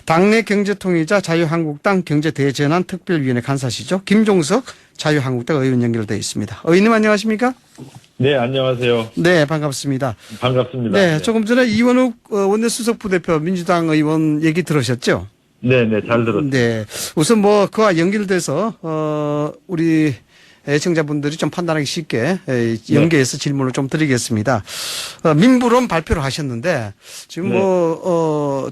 당내 경제통일자 자유한국당 경제대전환 특별위원회 간사시죠. 김종석 자유한국당 의원 연결되어 있습니다. 의원님 안녕하십니까? 네, 안녕하세요. 네, 반갑습니다. 반갑습니다. 네, 조금 전에 이원욱 원내수석 부대표 민주당 의원 얘기 들으셨죠? 네, 잘 들었습니다. 네, 우선 그와 연결돼서 우리 애청자분들이 좀 판단하기 쉽게 연계해서 질문을 좀 드리겠습니다. 민부론 발표를 하셨는데 지금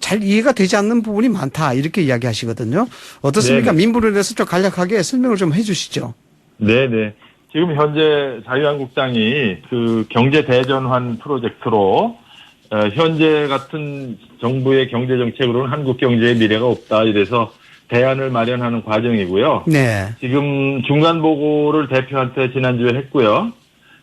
잘 이해가 되지 않는 부분이 많다 이렇게 이야기하시거든요. 어떻습니까? 네네. 민부론에서 좀 간략하게 설명을 좀 해주시죠. 네. 지금 현재 자유한국당이 그 경제 대전환 프로젝트로 현재 같은 정부의 경제 정책으로는 한국 경제의 미래가 없다 이래서 대안을 마련하는 과정이고요. 네. 지금 중간 보고를 대표한테 지난주에 했고요.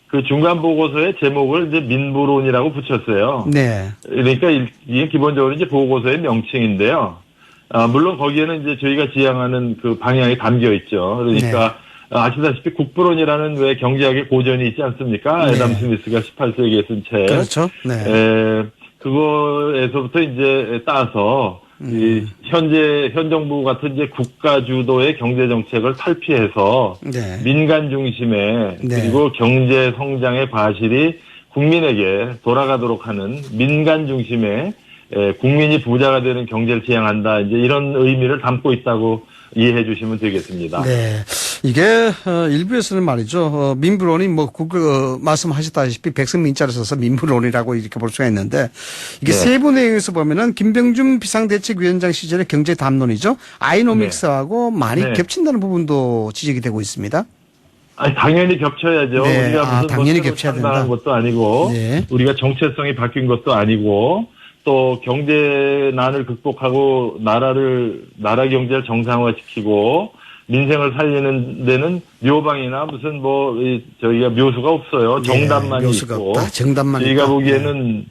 그 중간 보고서의 제목을 이제 민부론이라고 붙였어요. 네. 그러니까 이게 기본적으로 이제 보고서의 명칭인데요. 물론 거기에는 이제 저희가 지향하는 그 방향이 담겨 있죠. 그러니까 아시다시피 국부론이라는 왜 경제학의 고전이 있지 않습니까? 네. 애덤 스미스가 18세기에 쓴 책. 그렇죠. 네. 그거에서부터 이제 따서 현 정부 같은 이제 국가 주도의 경제 정책을 탈피해서 네. 민간 중심의 그리고 경제 성장의 과실이 국민에게 돌아가도록 하는 민간 중심의 국민이 부자가 되는 경제를 지향한다. 이제 이런 의미를 담고 있다고 이해해 주시면 되겠습니다. 네. 이게, 일부에서는 말이죠. 민부론이 말씀하셨다시피 백성민자를 써서 민부론이라고 이렇게 볼 수가 있는데 이게 세부 내용에서 보면은 김병준 비상대책위원장 시절의 경제 담론이죠. 아이노믹스하고 많이 겹친다는 부분도 지적이 되고 있있습니다. 아니, 당연히 겹쳐야죠. 네. 우리가 무슨 당연히 겹쳐야 된다. 것도 아니고, 우리가 정체성이 바뀐 것도 아니고, 또 경제난을 극복하고 나라 경제를 정상화시키고 민생을 살리는 데는 묘방이나 무슨 저희가 묘수가 없어요. 정답만 묘수가 있고. 없다. 정답만 저희가 있다. 보기에는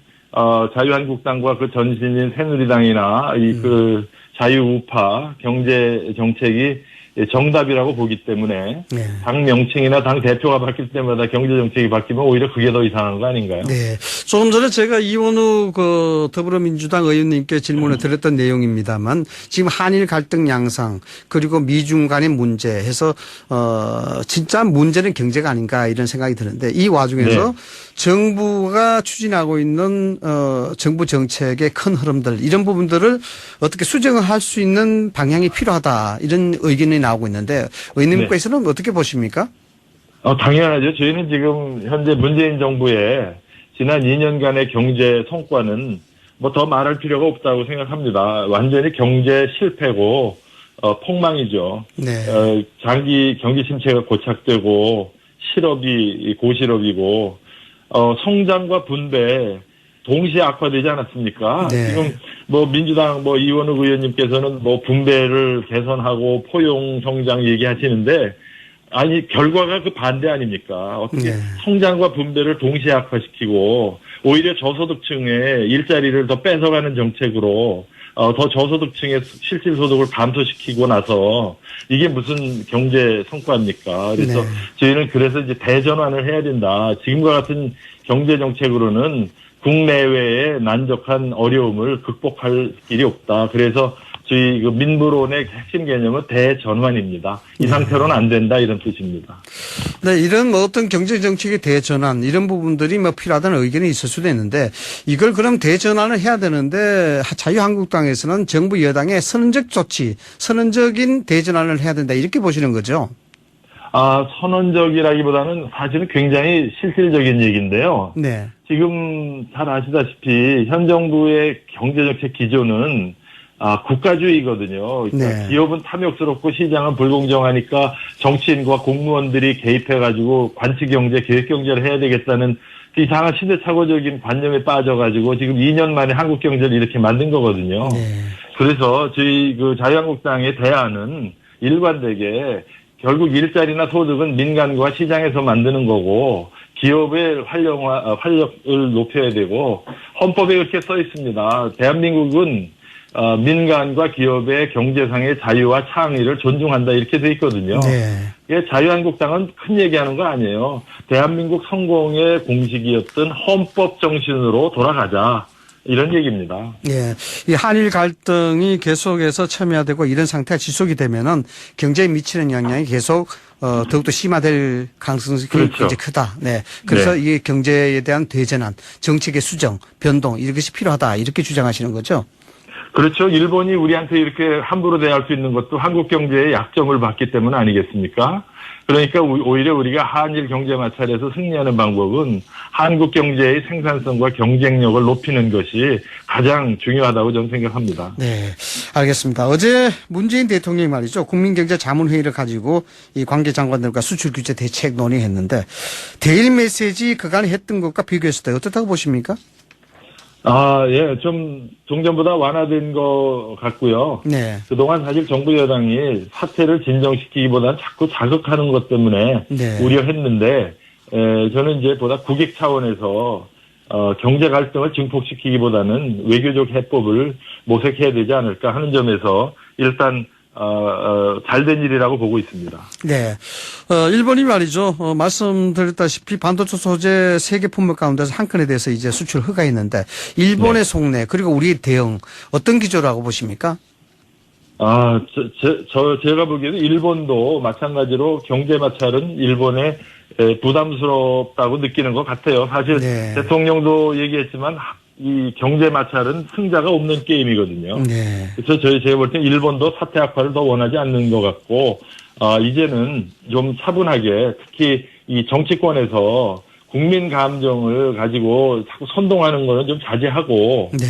자유한국당과 그 전신인 새누리당이나 그 자유우파 경제 정책이 정답이라고 보기 때문에 당 명칭이나 당 대표가 바뀔 때마다 경제 정책이 바뀌면 오히려 그게 더 이상한 거 아닌가요? 네. 조금 전에 제가 이원우 더불어민주당 의원님께 질문을 드렸던 내용입니다만 지금 한일 갈등 양상 그리고 미중 간의 문제 해서 진짜 문제는 경제가 아닌가 이런 생각이 드는데 이 와중에서 정부가 추진하고 있는 정부 정책의 큰 흐름들 이런 부분들을 어떻게 수정을 할 수 있는 방향이 필요하다 이런 의견이 나오고 있는데 의원님께서는 어떻게 보십니까? 당연하죠. 저희는 지금 현재 문재인 정부의 지난 2년간의 경제 성과는 더 말할 필요가 없다고 생각합니다. 완전히 경제 실패고 폭망이죠. 장기 경기 침체가 고착되고 실업이 고실업이고 성장과 분배 동시에 악화되지 않았습니까? 지금 민주당 이원욱 의원님께서는 분배를 개선하고 포용 성장 얘기하시는데 아니 결과가 그 반대 아닙니까? 어떻게 성장과 분배를 동시에 악화시키고 오히려 저소득층의 일자리를 더 뺏어가는 정책으로 더 저소득층의 실질소득을 감소시키고 나서 이게 무슨 경제 성과입니까? 그래서 저희는 그래서 이제 대전환을 해야 된다. 지금과 같은 경제 정책으로는 국내외의 난적한 어려움을 극복할 길이 없다. 그래서 저희 그 민부론의 핵심 개념은 대전환입니다. 이 상태로는 안 된다 이런 뜻입니다. 네, 이런 어떤 경제 정책의 대전환 이런 부분들이 필요하다는 의견이 있을 수도 있는데 이걸 그럼 대전환을 해야 되는데 자유한국당에서는 정부 여당의 선언적 조치, 선언적인 대전환을 해야 된다 이렇게 보시는 거죠? 선언적이라기보다는 사실은 굉장히 실질적인 얘기인데요. 지금 잘 아시다시피 현 정부의 경제정책 기조는 국가주의거든요. 그러니까 기업은 탐욕스럽고 시장은 불공정하니까 정치인과 공무원들이 개입해가지고 관치경제, 계획경제를 해야 되겠다는 그 이상한 시대착오적인 관념에 빠져가지고 지금 2년 만에 한국 경제를 이렇게 만든 거거든요. 그래서 저희 그 자유한국당의 대안은 일관되게 결국 일자리나 소득은 민간과 시장에서 만드는 거고 기업의 활력을 높여야 되고 헌법에 이렇게 써 있습니다. 대한민국은 민간과 기업의 경제상의 자유와 창의를 존중한다 이렇게 돼 있거든요. 자유한국당은 큰 얘기하는 거 아니에요. 대한민국 성공의 공식이었던 헌법 정신으로 돌아가자. 이런 얘기입니다. 예. 이 한일 갈등이 계속해서 첨예화되고 이런 상태가 지속이 되면은 경제에 미치는 영향이 계속 더욱더 심화될 가능성이 그렇죠. 굉장히 크다. 네. 그래서 네. 이 경제에 대한 대전환, 정책의 수정, 변동 이것이 필요하다. 이렇게 주장하시는 거죠. 그렇죠. 일본이 우리한테 이렇게 함부로 대할 수 있는 것도 한국 경제의 약점을 봤기 때문 아니겠습니까? 그러니까 오히려 우리가 한일 경제 마찰에서 승리하는 방법은 한국 경제의 생산성과 경쟁력을 높이는 것이 가장 중요하다고 저는 생각합니다. 네. 알겠습니다. 어제 문재인 대통령이 말이죠. 국민경제자문회의를 가지고 이 관계장관들과 수출 규제 대책 논의했는데 대일 메시지 그간에 했던 것과 비교했을 때 어떻다고 보십니까? 예, 좀 종전보다 완화된 것 같고요. 네. 그동안 사실 정부 여당이 사태를 진정시키기보다는 자꾸 자극하는 것 때문에 네. 우려했는데, 저는 이제 보다 국익 차원에서 경제 갈등을 증폭시키기보다는 외교적 해법을 모색해야 되지 않을까 하는 점에서 일단 잘된 일이라고 보고 있습니다. 네. 일본이 말이죠. 말씀드렸다시피 반도체 소재 세계 품목 가운데서 한 건에 대해서 이제 수출 허가했는데 일본의 속내 그리고 우리의 대응 어떤 기조라고 보십니까? 제가 보기에는 일본도 마찬가지로 경제 마찰은 일본에 부담스럽다고 느끼는 것 같아요. 사실 네. 대통령도 얘기했지만 이 경제 마찰은 승자가 없는 게임이거든요. 네. 그래서 제가 볼 땐 일본도 사태 악화를 더 원하지 않는 것 같고, 이제는 좀 차분하게 특히 이 정치권에서 국민 감정을 가지고 자꾸 선동하는 거는 좀 자제하고, 네.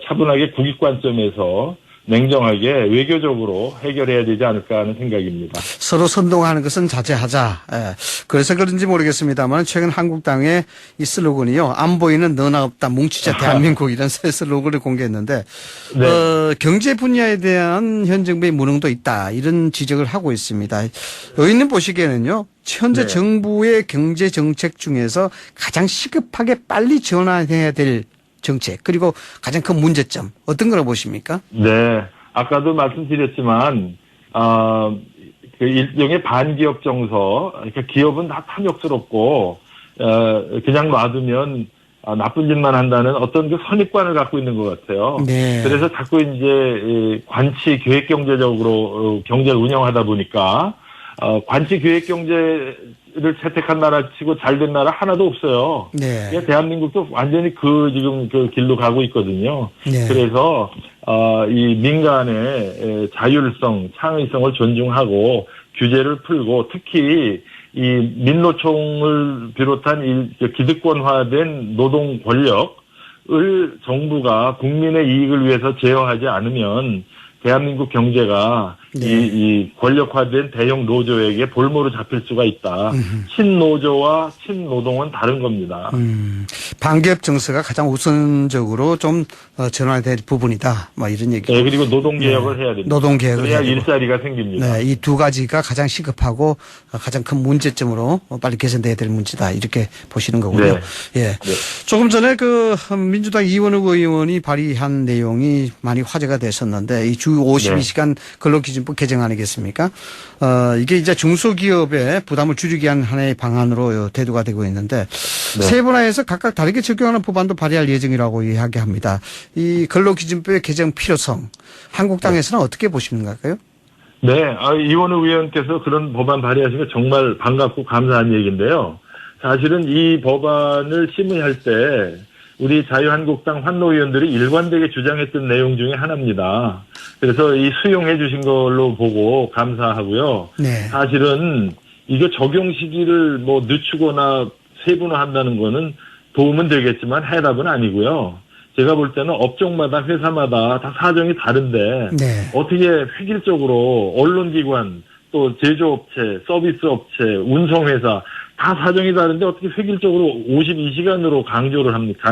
차분하게 국익 관점에서 냉정하게 외교적으로 해결해야 되지 않을까 하는 생각입니다. 서로 선동하는 것은 자제하자. 예. 그래서 그런지 모르겠습니다만 최근 한국당의 이 슬로건이요. 안 보이는 너나 없다 뭉치자 대한민국 이런 새 슬로건을 공개했는데 네. 경제 분야에 대한 현 정부의 무능도 있다. 이런 지적을 하고 있습니다. 의원님 보시기에는요. 현재 네. 정부의 경제 정책 중에서 가장 시급하게 빨리 전환해야 될 정책 그리고 가장 큰 문제점 어떤 걸 보십니까? 네, 아까도 말씀드렸지만 그 일종의 반기업 정서, 그러니까 기업은 다 탐욕스럽고 그냥 놔두면 나쁜 짓만 한다는 어떤 그 선입관을 갖고 있는 것 같아요. 네. 그래서 자꾸 이제 관치 계획 경제적으로 경제를 운영하다 보니까 관치 계획 경제를 채택한 나라 치고 잘된 나라 하나도 없어요. 네. 그러니까 대한민국도 완전히 지금 그 길로 가고 있거든요. 네. 그래서 이 민간의 자율성, 창의성을 존중하고 규제를 풀고 특히 이 민노총을 비롯한 이 기득권화된 노동 권력을 정부가 국민의 이익을 위해서 제어하지 않으면 대한민국 경제가 네. 이 권력화된 대형 노조에게 볼모로 잡힐 수가 있다. 친노조와 친노동은 다른 겁니다. 반기업 정서가 가장 우선적으로 좀 전환될 부분이다. 뭐 이런 얘기죠. 네, 그리고 노동개혁을 해야 됩니다. 노동개혁을 그래야 해야 되고. 일자리가 생깁니다. 네, 이 두 가지가 가장 시급하고 가장 큰 문제점으로 빨리 개선돼야 될 문제다. 이렇게 보시는 거고요. 네. 예. 네. 조금 전에 그 민주당 이원욱 의원이 발의한 내용이 많이 화제가 됐었는데 이 주 52시간 근로기준법 개정 아니겠습니까? 이게 이제 중소기업의 부담을 줄이기 위한 하나의 방안으로 대두가 되고 있는데 네. 세 분야에서 각각 다르게 적용하는 법안도 발의할 예정이라고 이야기합니다. 이 근로기준법의 개정 필요성 한국당에서는 어떻게 보시는 걸까요? 네, 이원우 의원께서 그런 법안 발의하신 게 정말 반갑고 감사한 얘기인데요. 사실은 이 법안을 심의할 때 우리 자유한국당 환노 의원들이 일관되게 주장했던 내용 중에 하나입니다. 그래서 이 수용해 주신 걸로 보고 감사하고요. 네. 사실은 이거 적용 시기를 뭐 늦추거나 세분화한다는 거는 도움은 되겠지만 해답은 아니고요. 제가 볼 때는 업종마다 회사마다 다 사정이 다른데 네. 어떻게 획일적으로 언론기관 또 제조업체, 서비스업체, 운송회사 다 사정이 다른데 어떻게 획일적으로 52시간으로 강요를 합니까?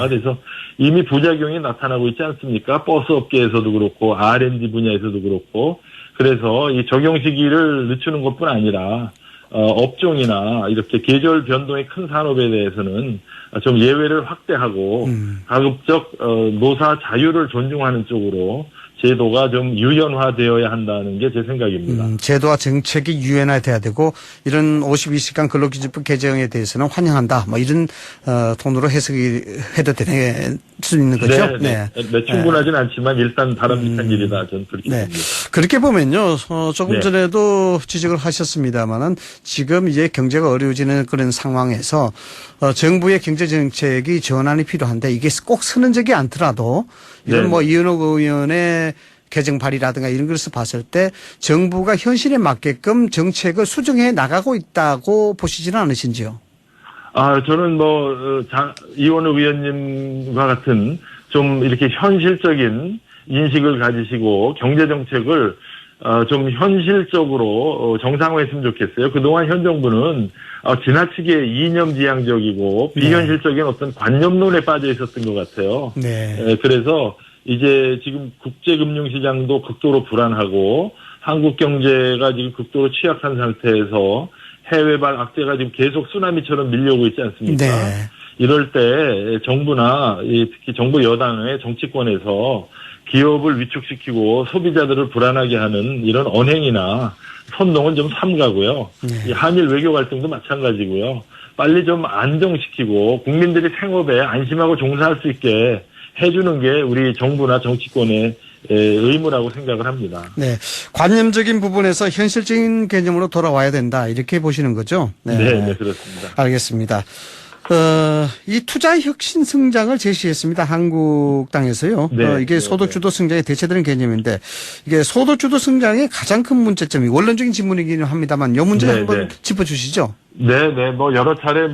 그래서 이미 부작용이 나타나고 있지 않습니까? 버스 업계에서도 그렇고 R&D 분야에서도 그렇고 그래서 이 적용 시기를 늦추는 것뿐 아니라 업종이나 이렇게 계절 변동이 큰 산업에 대해서는 좀 예외를 확대하고 가급적 노사 자유를 존중하는 쪽으로 제도가 좀 유연화되어야 한다는 게 제 생각입니다. 제도와 정책이 유연화돼야 되고 이런 52시간 근로기준법 개정에 대해서는 환영한다. 뭐 이런 톤으로 해석이 해도 될 수 있는 거죠. 네. 충분하진 않지만 일단 바람직한 일이다. 저는 그렇게 네. 봅니다. 그렇게 보면요. 조금 네. 전에도 지적을 하셨습니다만은 지금 이제 경제가 어려워지는 그런 상황에서 정부의 경제 정책이 전환이 필요한데 이게 꼭 선언적이 않더라도 이런 네. 뭐 이현욱 의원의 개정 발의라든가 이런 것을 봤을 때 정부가 현실에 맞게끔 정책을 수정해 나가고 있다고 보시지는 않으신지요? 저는 이원우 의원님과 같은 좀 이렇게 현실적인 인식을 가지시고 경제정책을 좀 현실적으로 정상화했으면 좋겠어요. 그동안 현 정부는 지나치게 이념지향적이고 비현실적인 어떤 관념론에 빠져 있었던 것 같아요. 네. 그래서 이제 지금 국제금융시장도 극도로 불안하고 한국 경제가 지금 극도로 취약한 상태에서 해외발 악재가 지금 계속 쓰나미처럼 밀려오고 있지 않습니까? 네. 이럴 때 정부나 특히 정부 여당의 정치권에서 기업을 위축시키고 소비자들을 불안하게 하는 이런 언행이나 선동은 좀 삼가고요. 이 한일 외교 갈등도 마찬가지고요. 빨리 좀 안정시키고 국민들이 생업에 안심하고 종사할 수 있게 해주는 게 우리 정부나 정치권의 의무라고 생각을 합니다. 네. 관념적인 부분에서 현실적인 개념으로 돌아와야 된다. 이렇게 보시는 거죠? 네, 그렇습니다. 알겠습니다. 이 투자 혁신 성장을 제시했습니다. 한국당에서요. 네, 이게 소득주도 성장의 대체되는 개념인데 이게 소득주도 성장의 가장 큰 문제점이 원론적인 질문이기는 합니다만 이 문제 한번 짚어주시죠. 네. 여러 차례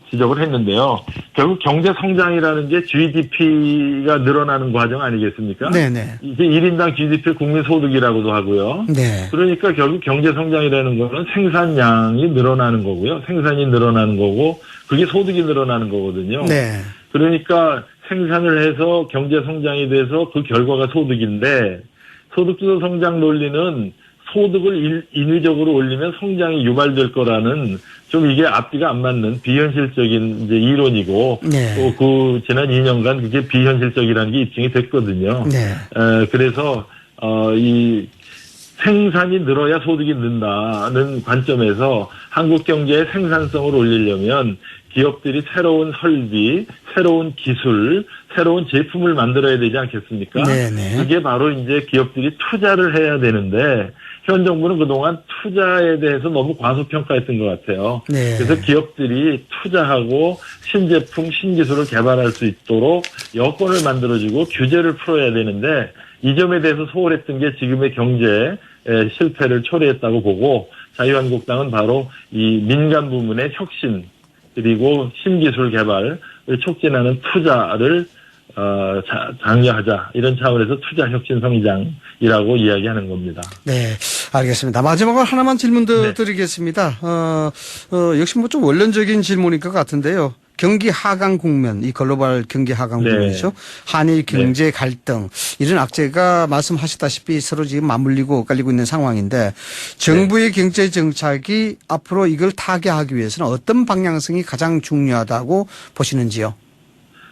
지적을 했는데요. 결국 경제 성장이라는 게 GDP가 늘어나는 과정 아니겠습니까? 네네. 이제 1인당 GDP 국민 소득이라고도 하고요. 네. 그러니까 결국 경제 성장이라는 거는 생산량이 늘어나는 거고요. 생산이 늘어나는 거고 그게 소득이 늘어나는 거거든요. 네. 그러니까 생산을 해서 경제 성장이 돼서 그 결과가 소득인데 소득주도 성장 논리는 소득을 인위적으로 올리면 성장이 유발될 거라는 좀 이게 앞뒤가 안 맞는 비현실적인 이제 이론이고 네. 또 지난 2년간 그게 비현실적이라는 게 입증이 됐거든요. 네. 그래서 이 생산이 늘어야 소득이 는다는 관점에서 한국 경제의 생산성을 올리려면 기업들이 새로운 설비, 새로운 기술, 새로운 제품을 만들어야 되지 않겠습니까? 네네. 그게 바로 이제 기업들이 투자를 해야 되는데 현 정부는 그동안 투자에 대해서 너무 과소평가했던 것 같아요. 네. 그래서 기업들이 투자하고 신제품, 신기술을 개발할 수 있도록 여건을 만들어주고 규제를 풀어야 되는데 이 점에 대해서 소홀했던 게 지금의 경제 실패를 초래했다고 보고 자유한국당은 바로 이 민간 부문의 혁신 그리고 신기술 개발을 촉진하는 투자를 장려하자 이런 차원에서 투자 혁신 성장이라고 이야기하는 겁니다. 네, 알겠습니다. 마지막으로 하나만 질문 더 드리겠습니다. 역시 뭐 좀 원론적인 질문일 것 같은데요. 경기 하강 국면, 이 글로벌 경기 하강 국면이죠. 한일 경제 갈등, 이런 악재가 말씀하셨다시피 서로 지금 맞물리고 엇갈리고 있는 상황인데 정부의 경제 정책이 앞으로 이걸 타개하기 위해서는 어떤 방향성이 가장 중요하다고 보시는지요?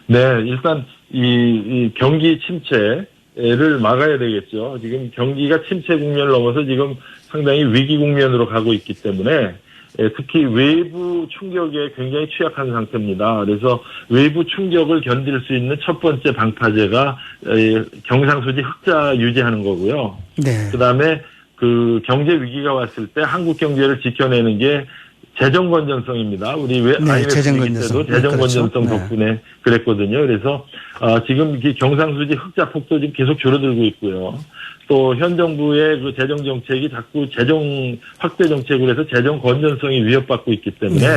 네, 일단 이 경기 침체를 막아야 되겠죠. 지금 경기가 침체 국면을 넘어서 지금 상당히 위기 국면으로 가고 있기 때문에 특히 외부 충격에 굉장히 취약한 상태입니다. 그래서 외부 충격을 견딜 수 있는 첫 번째 방파제가 경상수지 흑자 유지하는 거고요. 네. 그다음에 그 경제 위기가 왔을 때 한국 경제를 지켜내는 게 재정 건전성입니다. 우리 IMF 재정 위기 건전성. 때도 재정 그렇죠. 건전성 덕분에 그랬거든요. 그래서 지금 이 경상수지 흑자 폭도 지금 계속 줄어들고 있고요. 또 현 정부의 그 재정 정책이 자꾸 재정 확대 정책으로 해서 재정 건전성이 위협받고 있기 때문에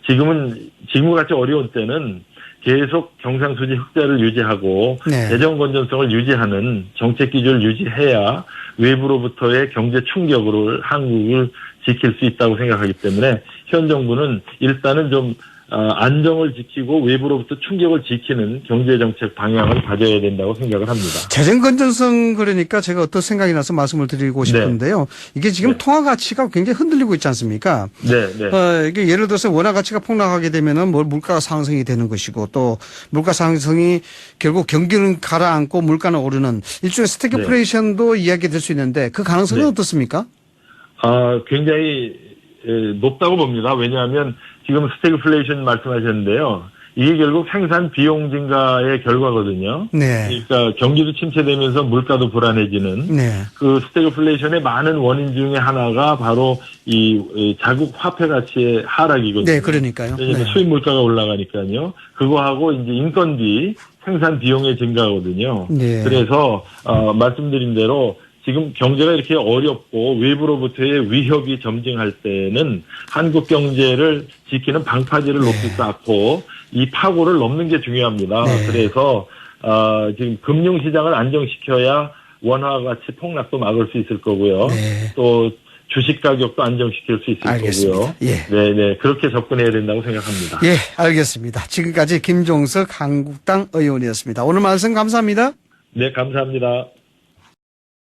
지금 같이 어려운 때는 계속 경상수지 흑자를 유지하고 재정 건전성을 유지하는 정책 기조를 유지해야 외부로부터의 경제 충격으로 한국을 지킬 수 있다고 생각하기 때문에 현 정부는 일단은 좀 안정을 지키고 외부로부터 충격을 지키는 경제정책 방향을 가져야 된다고 생각을 합니다. 재정 건전성 그러니까 제가 어떤 생각이 나서 말씀을 드리고 싶은데요. 이게 지금 네. 통화 가치가 굉장히 흔들리고 있지 않습니까? 네, 네. 이게 예를 들어서 원화 가치가 폭락하게 되면은 뭐 물가 상승이 되는 것이고 또 물가 상승이 결국 경기는 가라앉고 물가는 오르는 일종의 스태그플레이션도 이야기될 수 있는데 그 가능성은 네. 어떻습니까? 굉장히 높다고 봅니다. 왜냐하면 지금 스태그플레이션 말씀하셨는데요. 이게 결국 생산 비용 증가의 결과거든요. 네. 그러니까 경기도 침체되면서 물가도 불안해지는 네. 그 스태그플레이션의 많은 원인 중에 하나가 바로 이 자국 화폐 가치의 하락이거든요. 네, 그러니까요. 왜냐하면 네. 수입 물가가 올라가니까요. 그거하고 이제 인건비, 생산 비용의 증가거든요. 네. 그래서 말씀드린 대로 지금 경제가 이렇게 어렵고 외부로부터의 위협이 점증할 때는 한국 경제를 지키는 방파제를 높이 쌓고 이 파고를 넘는 게 중요합니다. 네. 그래서 지금 금융시장을 안정시켜야 원화 가치 폭락도 막을 수 있을 거고요. 네. 또 주식 가격도 안정시킬 수 있을 알겠습니다. 거고요. 예. 네네 그렇게 접근해야 된다고 생각합니다. 예, 알겠습니다. 지금까지 김종석 한국당 의원이었습니다. 오늘 말씀 감사합니다. 네 감사합니다.